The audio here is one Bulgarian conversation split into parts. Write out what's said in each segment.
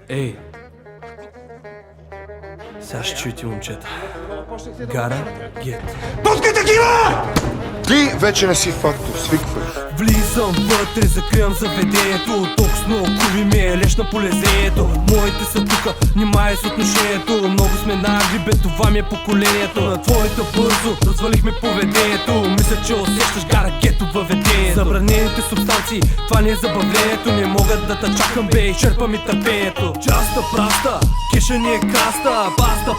Ей! Сега ще чуйте, момчета. Гара Гет. Пускай такива! Ти вече не си фактор, свикваш. Влизам вътре, закривам заведението. Толкова куви ми е леш на полезението. Моите са тука, нимай с отношението. Много сме нагли, бе, това ми е поколението. На твоята бързо развалихме поведението. Мисля, че усещаш Гара Гето въведението. Забранените субстанции, това не е забавлението. Не могат да те чакам, бе, изчерпа ми търпението. Часта праста, кеша ни е краста.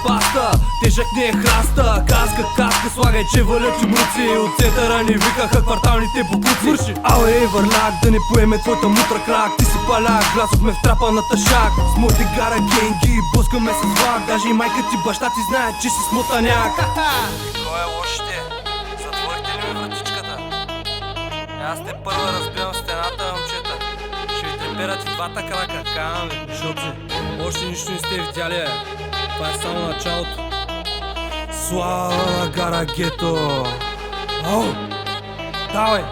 Паста, тежък ни е храста. Каска, слагай, че валят чумруци. От центъра ни викаха кварталните букуци. Ауе, върлак, да не поеме твоята мутра крак. Ти си паляк, влязохме в трапаната шак. С моите Гара генги, блъскаме с влак. Даже и майка ти, баща ти знаят, че си смутаняк. Кой е лошите? Затворите ли ми вратичката? Аз те първа разбивам стената, момчета. Ще ви треперат и двата крака, казвам ви. Шоце, още нищо не сте видяли, бе. Това е само началото. Слава на Гара Гето! Ау! Давай!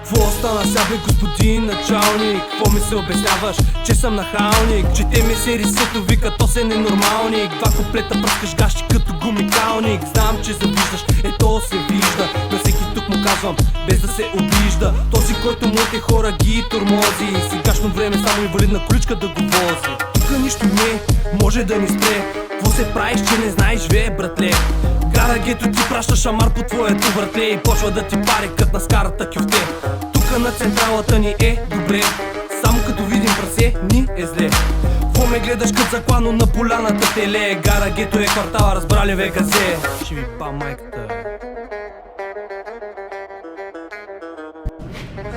Кво стана сега, бе, господин началник? Кво ми се обясняваш, че съм нахалник? Че те ми се рисето, вика, то се ненормалник. Два куплета пръскаш гащи като гумикалник. Знам, че завиждаш, ето се вижда. На всеки тук му казвам, без да се обижда. Този, който моите хора ги тормози. Сегашно време само инвалидна количка да го вози. Тука нищо не може да ни спре. Кво се правиш, че не знаеш, ве, братле? Гара Гето ти праща шамар по твоето вратле и почва да ти пари кът на скарата кюфте. Тука на централата ни е добре, само като видим прасе ни е зле. Кво ме гледаш кът заклано на поляната теле? Гара Гето е квартала, разбрали ве газе. Ще ви па майката.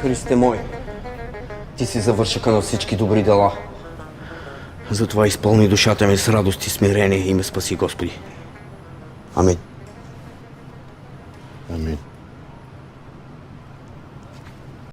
Христе мой, ти си завършъка на всички добри дела. Затова изпълни душата ми с радост и смирение и ме спаси, Господи. Амин. Амин.